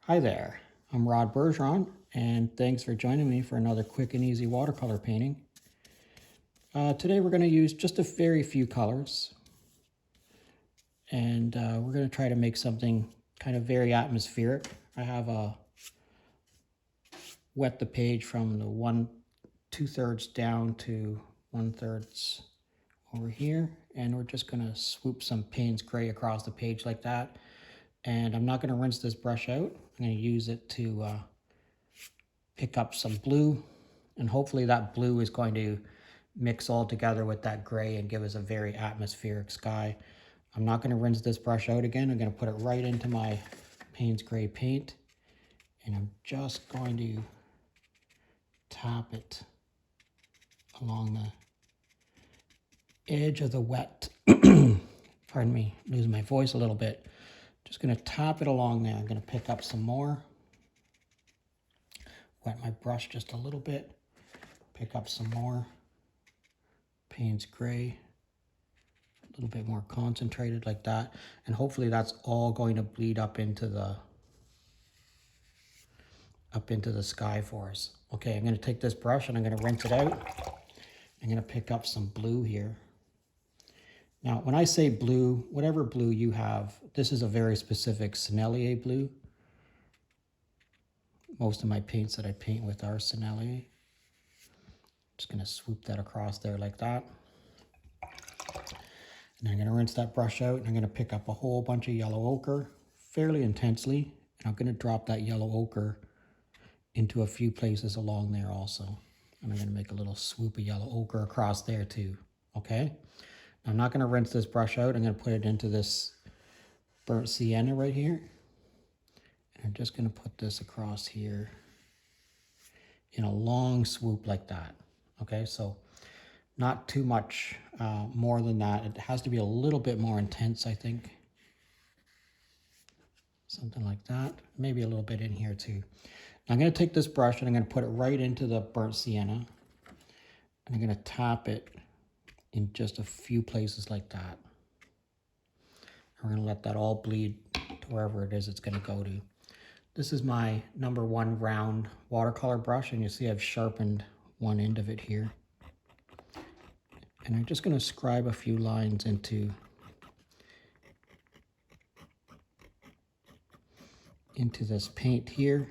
Hi there, I'm Rod Bergeron, and thanks for joining me for another quick and easy watercolor painting. Today we're going to use just a very few colors, and we're going to try to make something kind of very atmospheric. I have wet the page from the 2/3 down to 1/3 over here, and we're just going to swoop some Payne's gray across the page like that. And I'm not going to rinse this brush out. I'm going to use it to pick up some blue, and hopefully that blue is going to mix all together with that gray and give us a very atmospheric sky. I'm not going to rinse this brush out again. I'm going to put it right into my Payne's gray paint, and I'm just going to tap it along the edge of the wet. Pardon me, losing my voice a little bit. Just going to tap it along there. I'm going to pick up some more. Wet my brush just a little bit. Pick up some more Payne's gray. A little bit more concentrated like that. And hopefully that's all going to bleed up into the sky for us. Okay, I'm going to take this brush and I'm going to rinse it out. I'm going to pick up some blue here. Now, when I say blue, whatever blue you have, this is a very specific Sennelier blue. Most of my paints that I paint with are Sennelier. Just going to swoop that across there like that. And I'm going to rinse that brush out, and I'm going to pick up a whole bunch of yellow ochre fairly intensely. And I'm going to drop that yellow ochre into a few places along there also. And I'm going to make a little swoop of yellow ochre across there too. Okay? I'm not going to rinse this brush out. I'm going to put it into this burnt sienna right here. And I'm just going to put this across here in a long swoop like that. Okay, so not too much more than that. It has to be a little bit more intense, I think. Something like that. Maybe a little bit in here too. I'm going to take this brush and I'm going to put it right into the burnt sienna. And I'm going to tap it in just a few places like that. We're going to let that all bleed to wherever it is it's going to go to. This is my #1 round watercolor brush, and you see I've sharpened one end of it here. And I'm just going to scribe a few lines into this paint here.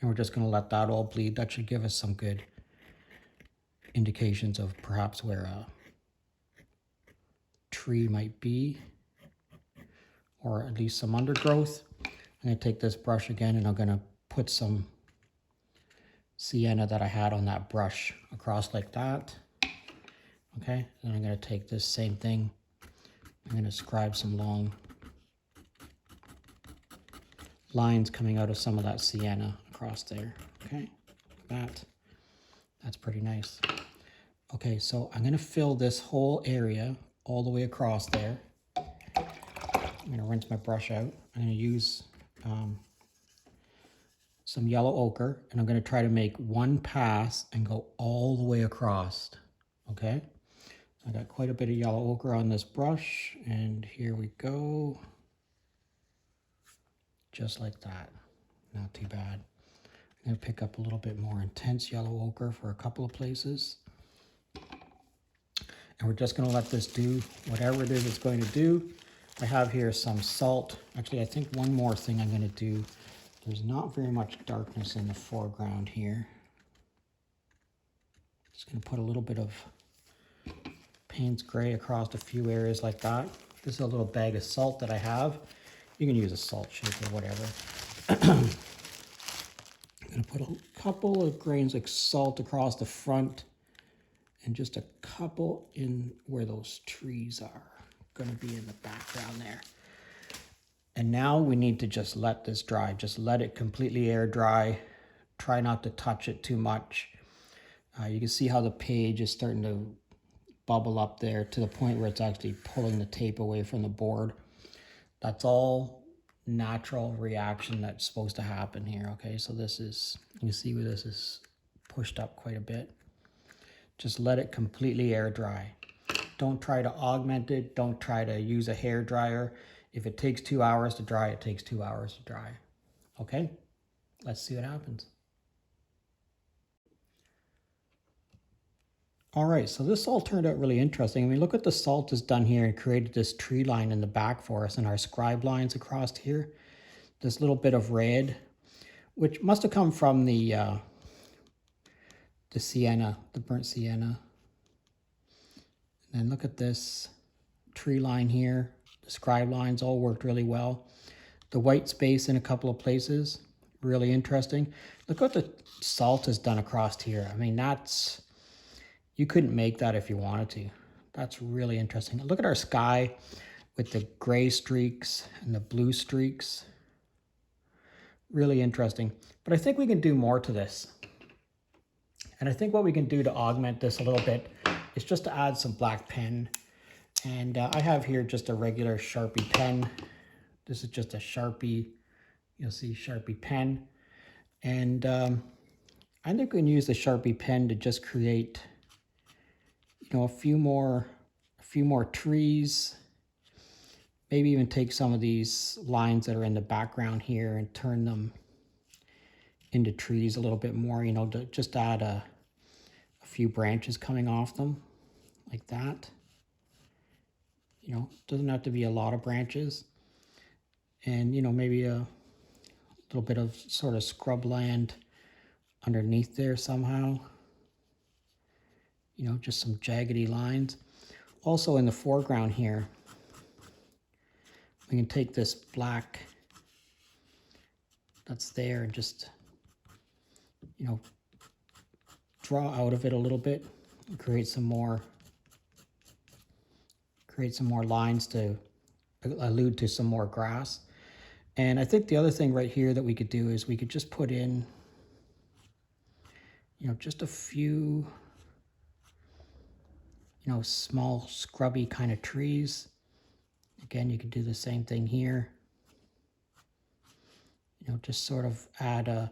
And we're just going to let that all bleed. That should give us some good indications of perhaps where a tree might be, or at least some undergrowth. I'm going to take this brush again, and I'm going to put some sienna that I had on that brush across like that. Okay, and I'm going to take this same thing. I'm going to scribe some long lines coming out of some of that sienna across there. Okay, that's pretty nice. Okay, so I'm going to fill this whole area all the way across there. I'm going to rinse my brush out. I'm going to use some yellow ochre, and I'm going to try to make one pass and go all the way across. Okay, I got quite a bit of yellow ochre on this brush, and here we go. Just like that. Not too bad. I'm going to pick up a little bit more intense yellow ochre for a couple of places. And we're just going to let this do whatever it is it's going to do. I have here some salt. Actually, I think one more thing I'm going to do. There's not very much darkness in the foreground here. Just going to put a little bit of Payne's gray across a few areas like that. This is a little bag of salt that I have. You can use a salt shaker or whatever. I'm going to put a couple of grains of salt across the front, and just a couple in where those trees are going to be in the background there. And now we need to just let this dry. Just let it completely air dry. Try not to touch it too much. You can see how the page is starting to bubble up there to the point where it's actually pulling the tape away from the board. That's all natural reaction that's supposed to happen here. Okay, so this is, you see where this is pushed up quite a bit. Just let it completely air dry. Don't try to augment it. Don't try to use a hair dryer. If it takes 2 hours to dry, it takes 2 hours to dry. Okay, let's see what happens. All right, so this all turned out really interesting. I mean, look what the salt has done here and created this tree line in the back for us and our scribe lines across here. This little bit of red, which must have come from the sienna, the burnt sienna. And then look at this tree line here. The scribe lines all worked really well. The white space in a couple of places, really interesting. Look what the salt has done across here. I mean, that's, you couldn't make that if you wanted to. That's really interesting. Look at our sky with the gray streaks and the blue streaks. Really interesting. But I think we can do more to this. And I think what we can do to augment this a little bit is just to add some black pen. And I have here just a regular Sharpie pen. This is just a Sharpie, you'll see Sharpie pen. And I think we can use the Sharpie pen to just create, you know, a few more trees. Maybe even take some of these lines that are in the background here and turn them into trees a little bit more, you know, to just add a few branches coming off them like that. You know, doesn't have to be a lot of branches. And, you know, maybe a little bit of sort of scrubland underneath there somehow. You know, just some jaggedy lines. Also in the foreground here, we can take this black that's there and just, you know, draw out of it a little bit and create some more lines to allude to some more grass. And I think the other thing right here that we could do is we could just put in, you know, just a few, you know, small scrubby kind of trees. Again, you could do the same thing here. You know, just sort of add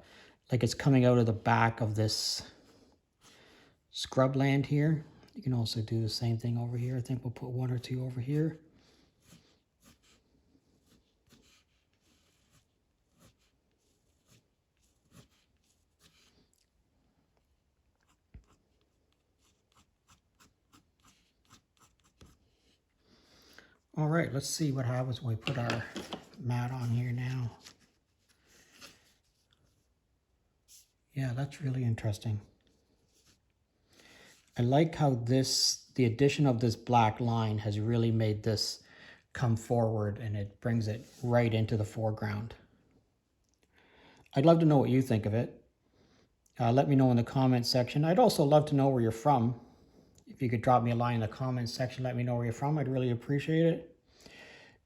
like it's coming out of the back of this scrubland here. You can also do the same thing over here. I think we'll put one or two over here. All right, let's see what happens when we put our mat on here now. Yeah, that's really interesting. I like how the addition of this black line has really made this come forward, and it brings it right into the foreground. I'd love to know what you think of it. Let me know in the comments section. I'd also love to know where you're from. If you could drop me a line in the comments section, let me know where you're from. I'd really appreciate it.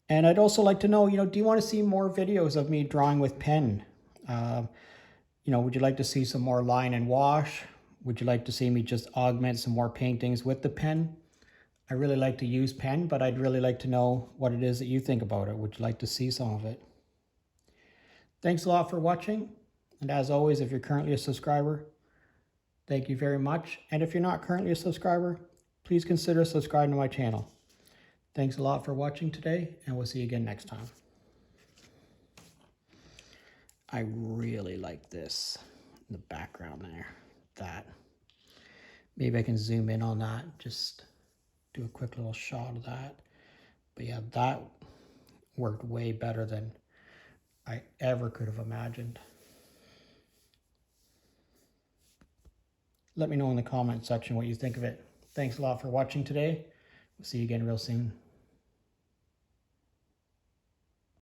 And I'd also like to know, you know, do you want to see more videos of me drawing with pen? You know, would you like to see some more line and wash? Would you like to see me just augment some more paintings with the pen? I really like to use pen, but I'd really like to know what it is that you think about it. Would you like to see some of it? Thanks a lot for watching. And as always, if you're currently a subscriber, thank you very much. And if you're not currently a subscriber, please consider subscribing to my channel. Thanks a lot for watching today, and we'll see you again next time. I really like this in the background there. That. Maybe I can zoom in on that, just do a quick little shot of that. But yeah, that worked way better than I ever could have imagined. Let me know in the comment section what you think of it. Thanks a lot for watching today. We'll see you again real soon.